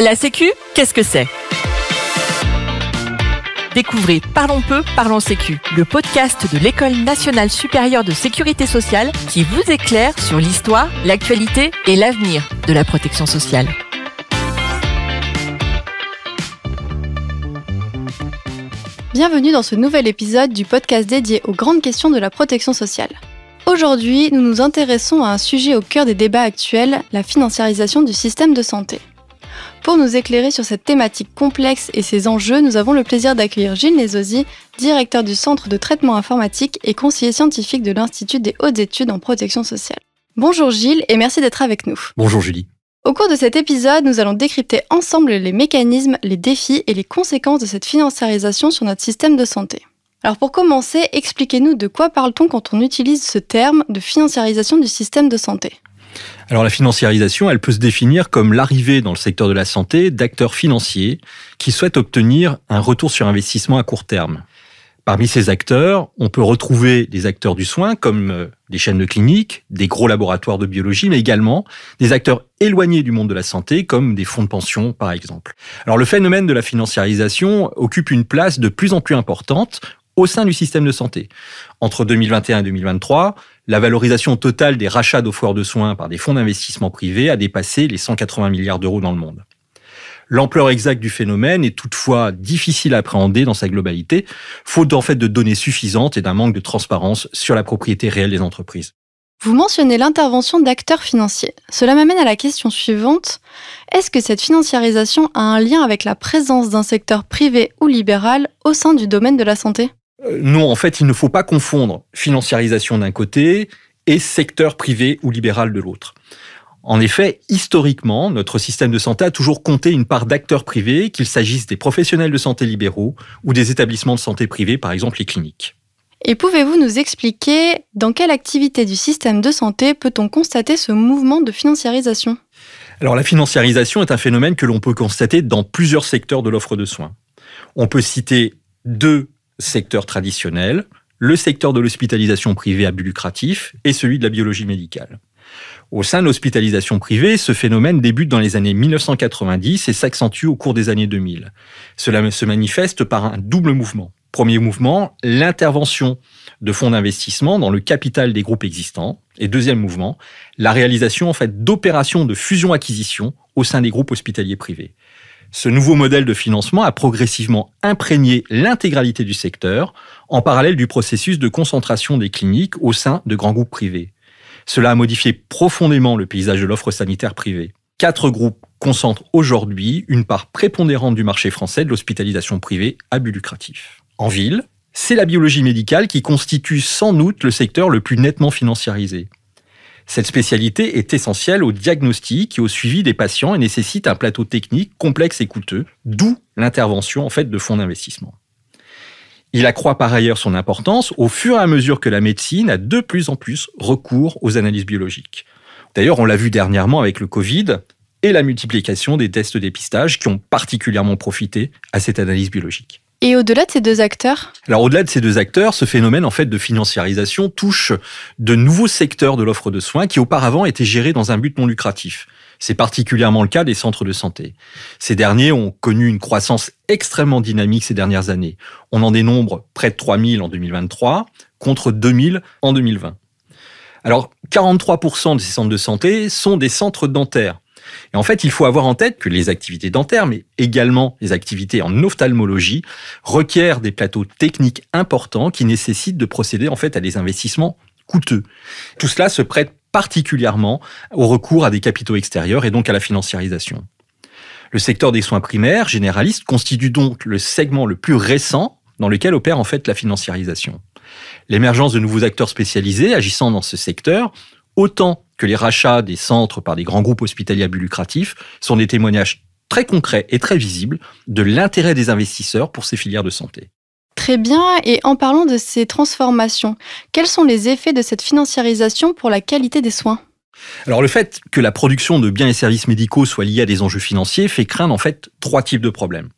La Sécu, qu'est-ce que c'est ? Découvrez Parlons peu, parlons Sécu, le podcast de l'École nationale supérieure de sécurité sociale qui vous éclaire sur l'histoire, l'actualité et l'avenir de la protection sociale. Bienvenue dans ce nouvel épisode du podcast dédié aux grandes questions de la protection sociale. Aujourd'hui, nous nous intéressons à un sujet au cœur des débats actuels, la financiarisation du système de santé. Pour nous éclairer sur cette thématique complexe et ses enjeux, nous avons le plaisir d'accueillir Gilles Nezosi, directeur du Centre de traitement informatique et conseiller scientifique de l'Institut des hautes études en protection sociale. Bonjour Gilles et merci d'être avec nous. Bonjour Julie. Au cours de cet épisode, nous allons décrypter ensemble les mécanismes, les défis et les conséquences de cette financiarisation sur notre système de santé. Alors pour commencer, expliquez-nous de quoi parle-t-on quand on utilise ce terme de financiarisation du système de santé ? Alors la financiarisation, elle peut se définir comme l'arrivée dans le secteur de la santé d'acteurs financiers qui souhaitent obtenir un retour sur investissement à court terme. Parmi ces acteurs, on peut retrouver des acteurs du soin comme des chaînes de cliniques, des gros laboratoires de biologie, mais également des acteurs éloignés du monde de la santé comme des fonds de pension par exemple. Alors le phénomène de la financiarisation occupe une place de plus en plus importante au sein du système de santé. Entre 2021 et 2023, la valorisation totale des rachats d'offreurs de soins par des fonds d'investissement privés a dépassé les 180 milliards d'euros dans le monde. L'ampleur exacte du phénomène est toutefois difficile à appréhender dans sa globalité, faute en fait de données suffisantes et d'un manque de transparence sur la propriété réelle des entreprises. Vous mentionnez l'intervention d'acteurs financiers. Cela m'amène à la question suivante. Est-ce que cette financiarisation a un lien avec la présence d'un secteur privé ou libéral au sein du domaine de la santé ? Non, en fait, il ne faut pas confondre financiarisation d'un côté et secteur privé ou libéral de l'autre. En effet, historiquement, notre système de santé a toujours compté une part d'acteurs privés, qu'il s'agisse des professionnels de santé libéraux ou des établissements de santé privés, par exemple les cliniques. Et pouvez-vous nous expliquer dans quelle activité du système de santé peut-on constater ce mouvement de financiarisation ? Alors la financiarisation est un phénomène que l'on peut constater dans plusieurs secteurs de l'offre de soins. On peut citer deux secteurs traditionnels, le secteur de l'hospitalisation privée à but lucratif et celui de la biologie médicale. Au sein de l'hospitalisation privée, ce phénomène débute dans les années 1990 et s'accentue au cours des années 2000. Cela se manifeste par un double mouvement. Premier mouvement, l'intervention de fonds d'investissement dans le capital des groupes existants. Et deuxième mouvement, la réalisation d'opérations de fusion-acquisition au sein des groupes hospitaliers privés. Ce nouveau modèle de financement a progressivement imprégné l'intégralité du secteur, en parallèle du processus de concentration des cliniques au sein de grands groupes privés. Cela a modifié profondément le paysage de l'offre sanitaire privée. 4 groupes concentrent aujourd'hui une part prépondérante du marché français de l'hospitalisation privée à but lucratif. En ville, c'est la biologie médicale qui constitue sans doute le secteur le plus nettement financiarisé. Cette spécialité est essentielle au diagnostic et au suivi des patients et nécessite un plateau technique complexe et coûteux, d'où l'intervention de fonds d'investissement. Il accroît par ailleurs son importance au fur et à mesure que la médecine a de plus en plus recours aux analyses biologiques. D'ailleurs, on l'a vu dernièrement avec le Covid et la multiplication des tests de dépistage qui ont particulièrement profité à cette analyse biologique. Et au-delà de ces deux acteurs ? Alors au-delà de ces deux acteurs, ce phénomène de financiarisation touche de nouveaux secteurs de l'offre de soins qui auparavant étaient gérés dans un but non lucratif. C'est particulièrement le cas des centres de santé. Ces derniers ont connu une croissance extrêmement dynamique ces dernières années. On en dénombre près de 3000 en 2023 contre 2000 en 2020. Alors 43% de ces centres de santé sont des centres dentaires. Et en fait, il faut avoir en tête que les activités dentaires, mais également les activités en ophtalmologie, requièrent des plateaux techniques importants qui nécessitent de procéder à des investissements coûteux. Tout cela se prête particulièrement au recours à des capitaux extérieurs et donc à la financiarisation. Le secteur des soins primaires, généralistes, constitue donc le segment le plus récent dans lequel opère la financiarisation. L'émergence de nouveaux acteurs spécialisés agissant dans ce secteur, autant que les rachats des centres par des grands groupes hospitaliers à but lucratif, sont des témoignages très concrets et très visibles de l'intérêt des investisseurs pour ces filières de santé. Très bien, et en parlant de ces transformations, quels sont les effets de cette financiarisation pour la qualité des soins ? Alors le fait que la production de biens et services médicaux soit liée à des enjeux financiers fait craindre 3 types de problèmes.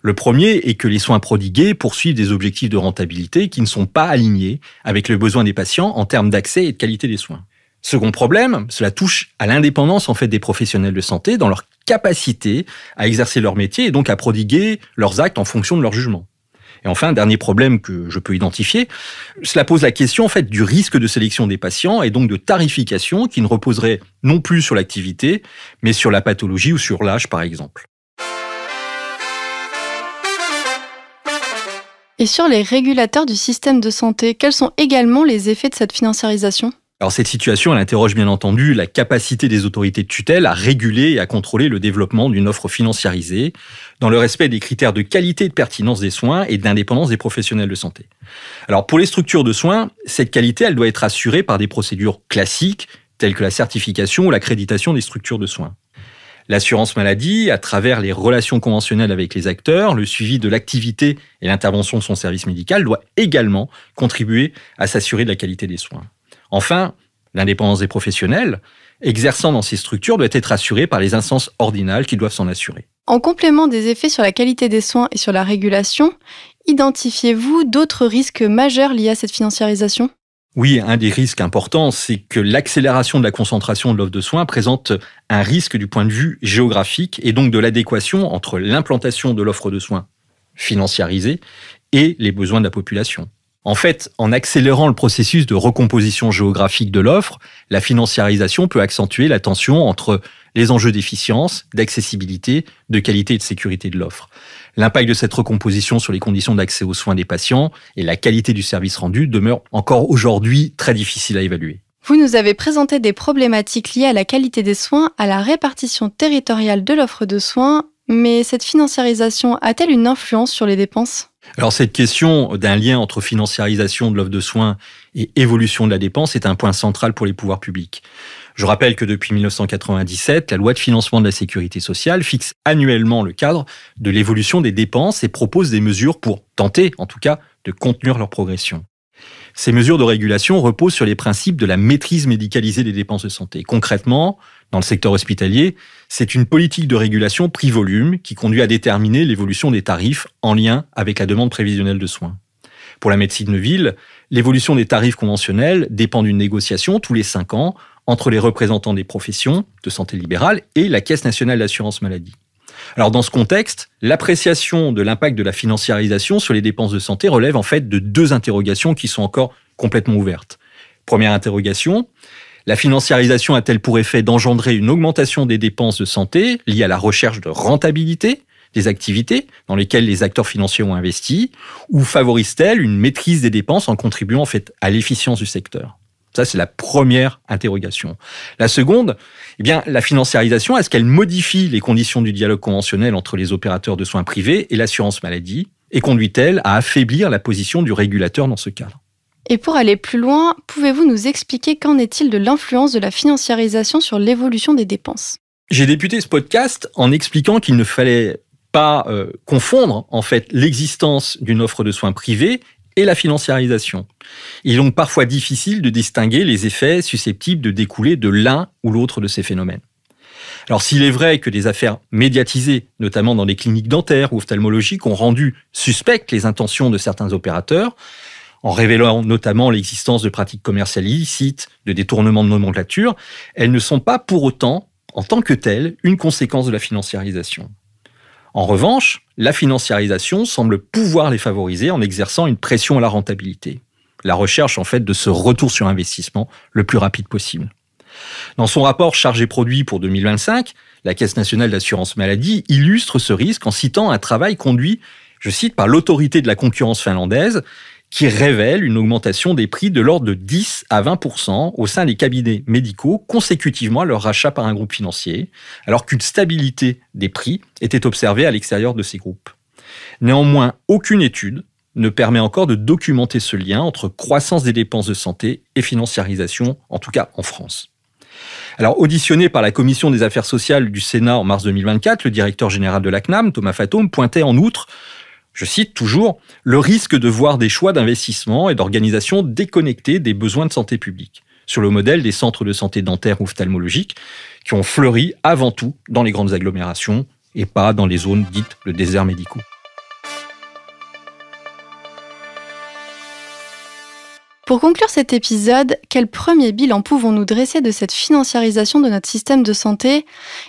Le premier est que les soins prodigués poursuivent des objectifs de rentabilité qui ne sont pas alignés avec le besoin des patients en termes d'accès et de qualité des soins. Second problème, cela touche à l'indépendance en fait des professionnels de santé dans leur capacité à exercer leur métier et donc à prodiguer leurs actes en fonction de leur jugement. Et enfin, dernier problème que je peux identifier, cela pose la question en fait du risque de sélection des patients et donc de tarification qui ne reposerait non plus sur l'activité, mais sur la pathologie ou sur l'âge par exemple. Et sur les régulateurs du système de santé, quels sont également les effets de cette financiarisation ? Alors cette situation, elle interroge bien entendu la capacité des autorités de tutelle à réguler et à contrôler le développement d'une offre financiarisée dans le respect des critères de qualité et de pertinence des soins et d'indépendance des professionnels de santé. Alors pour les structures de soins, cette qualité, elle doit être assurée par des procédures classiques telles que la certification ou l'accréditation des structures de soins. L'assurance maladie, à travers les relations conventionnelles avec les acteurs, le suivi de l'activité et l'intervention de son service médical, doit également contribuer à s'assurer de la qualité des soins. Enfin, l'indépendance des professionnels exerçant dans ces structures doit être assurée par les instances ordinales qui doivent s'en assurer. En complément des effets sur la qualité des soins et sur la régulation, identifiez-vous d'autres risques majeurs liés à cette financiarisation ? Oui, un des risques importants, c'est que l'accélération de la concentration de l'offre de soins présente un risque du point de vue géographique et donc de l'adéquation entre l'implantation de l'offre de soins financiarisée et les besoins de la population. En fait, en accélérant le processus de recomposition géographique de l'offre, la financiarisation peut accentuer la tension entre les enjeux d'efficience, d'accessibilité, de qualité et de sécurité de l'offre. L'impact de cette recomposition sur les conditions d'accès aux soins des patients et la qualité du service rendu demeure encore aujourd'hui très difficile à évaluer. Vous nous avez présenté des problématiques liées à la qualité des soins, à la répartition territoriale de l'offre de soins, mais cette financiarisation a-t-elle une influence sur les dépenses ? Alors cette question d'un lien entre financiarisation de l'offre de soins et évolution de la dépense est un point central pour les pouvoirs publics. Je rappelle que depuis 1997, la loi de financement de la sécurité sociale fixe annuellement le cadre de l'évolution des dépenses et propose des mesures pour tenter, en tout cas, de contenir leur progression. Ces mesures de régulation reposent sur les principes de la maîtrise médicalisée des dépenses de santé. Concrètement, dans le secteur hospitalier, c'est une politique de régulation prix-volume qui conduit à déterminer l'évolution des tarifs en lien avec la demande prévisionnelle de soins. Pour la médecine de ville, l'évolution des tarifs conventionnels dépend d'une négociation tous les 5 ans entre les représentants des professions de santé libérale et la Caisse nationale d'assurance maladie. Alors dans ce contexte, l'appréciation de l'impact de la financiarisation sur les dépenses de santé relève en fait de 2 interrogations qui sont encore complètement ouvertes. Première interrogation, la financiarisation a-t-elle pour effet d'engendrer une augmentation des dépenses de santé liées à la recherche de rentabilité des activités dans lesquelles les acteurs financiers ont investi, ou favorise-t-elle une maîtrise des dépenses en contribuant en fait à l'efficience du secteur ? Ça, c'est la première interrogation. La seconde, la financiarisation, est-ce qu'elle modifie les conditions du dialogue conventionnel entre les opérateurs de soins privés et l'assurance maladie et conduit-elle à affaiblir la position du régulateur dans ce cadre ? Et pour aller plus loin, pouvez-vous nous expliquer qu'en est-il de l'influence de la financiarisation sur l'évolution des dépenses ? J'ai débuté ce podcast en expliquant qu'il ne fallait pas confondre en fait l'existence d'une offre de soins privée et la financiarisation. Il est donc parfois difficile de distinguer les effets susceptibles de découler de l'un ou l'autre de ces phénomènes. Alors s'il est vrai que des affaires médiatisées, notamment dans les cliniques dentaires ou ophtalmologiques, ont rendu suspectes les intentions de certains opérateurs, en révélant notamment l'existence de pratiques commerciales illicites, de détournements de nomenclature, elles ne sont pas pour autant, en tant que telles, une conséquence de la financiarisation. En revanche, la financiarisation semble pouvoir les favoriser en exerçant une pression à la rentabilité. La recherche, en fait, de ce retour sur investissement le plus rapide possible. Dans son rapport chargé-produit pour 2025, la Caisse nationale d'assurance maladie illustre ce risque en citant un travail conduit, je cite, par l'autorité de la concurrence finlandaise, qui révèle une augmentation des prix de l'ordre de 10 à 20% au sein des cabinets médicaux consécutivement à leur rachat par un groupe financier, alors qu'une stabilité des prix était observée à l'extérieur de ces groupes. Néanmoins, aucune étude ne permet encore de documenter ce lien entre croissance des dépenses de santé et financiarisation, en tout cas en France. Alors, auditionné par la Commission des affaires sociales du Sénat en mars 2024, le directeur général de la CNAM, Thomas Fatome, pointait en outre, je cite toujours, le risque de voir des choix d'investissement et d'organisation déconnectés des besoins de santé publique, sur le modèle des centres de santé dentaires ou ophtalmologiques qui ont fleuri avant tout dans les grandes agglomérations et pas dans les zones dites de déserts médicaux. Pour conclure cet épisode, quel premier bilan pouvons-nous dresser de cette financiarisation de notre système de santé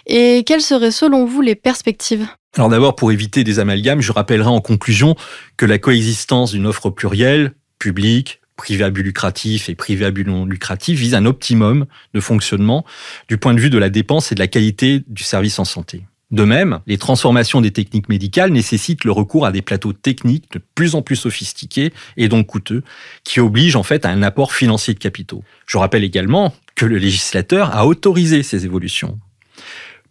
et quelles seraient selon vous les perspectives ? Alors d'abord, pour éviter des amalgames, je rappellerai en conclusion que la coexistence d'une offre plurielle, publique, privée à but lucratif et privée à but non lucratif, vise un optimum de fonctionnement du point de vue de la dépense et de la qualité du service en santé. De même, les transformations des techniques médicales nécessitent le recours à des plateaux techniques de plus en plus sophistiqués et donc coûteux, qui obligent en fait à un apport financier de capitaux. Je rappelle également que le législateur a autorisé ces évolutions.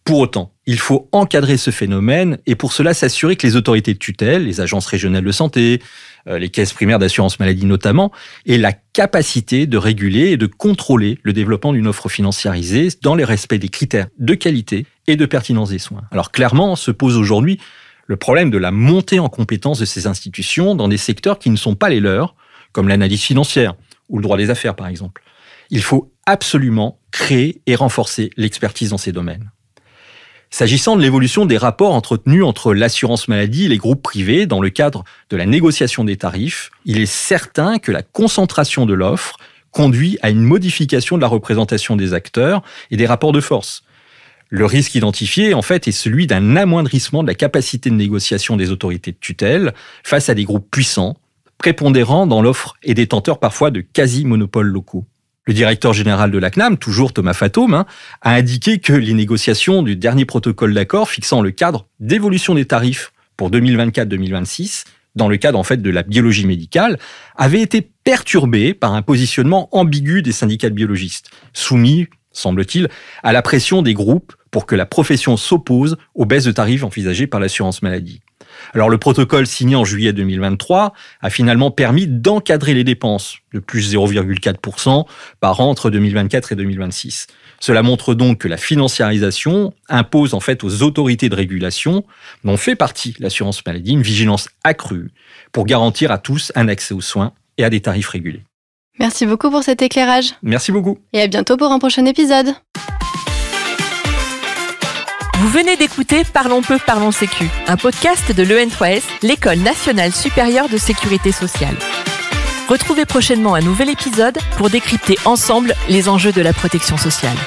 Pour autant, il faut encadrer ce phénomène et pour cela s'assurer que les autorités de tutelle, les agences régionales de santé, les caisses primaires d'assurance maladie notamment, aient la capacité de réguler et de contrôler le développement d'une offre financiarisée dans le respect des critères de qualité et de pertinence des soins. Alors clairement, se pose aujourd'hui le problème de la montée en compétence de ces institutions dans des secteurs qui ne sont pas les leurs, comme l'analyse financière ou le droit des affaires par exemple. Il faut absolument créer et renforcer l'expertise dans ces domaines. S'agissant de l'évolution des rapports entretenus entre l'assurance maladie et les groupes privés dans le cadre de la négociation des tarifs, il est certain que la concentration de l'offre conduit à une modification de la représentation des acteurs et des rapports de force. Le risque identifié, en fait, est celui d'un amoindrissement de la capacité de négociation des autorités de tutelle face à des groupes puissants, prépondérants dans l'offre et détenteurs parfois de quasi-monopoles locaux. Le directeur général de la CNAM, toujours Thomas Fatome, a indiqué que les négociations du dernier protocole d'accord fixant le cadre d'évolution des tarifs pour 2024-2026, dans le cadre en fait de la biologie médicale, avaient été perturbées par un positionnement ambigu des syndicats de biologistes, soumis, semble-t-il, à la pression des groupes pour que la profession s'oppose aux baisses de tarifs envisagées par l'assurance maladie. Alors le protocole signé en juillet 2023 a finalement permis d'encadrer les dépenses de plus 0,4% par an entre 2024 et 2026. Cela montre donc que la financiarisation impose en fait aux autorités de régulation, dont fait partie l'assurance maladie, une vigilance accrue pour garantir à tous un accès aux soins et à des tarifs régulés. Merci beaucoup pour cet éclairage. Merci beaucoup. Et à bientôt pour un prochain épisode. Vous venez d'écouter Parlons peu, parlons sécu, un podcast de l'EN3S, l'École nationale supérieure de sécurité sociale. Retrouvez prochainement un nouvel épisode pour décrypter ensemble les enjeux de la protection sociale.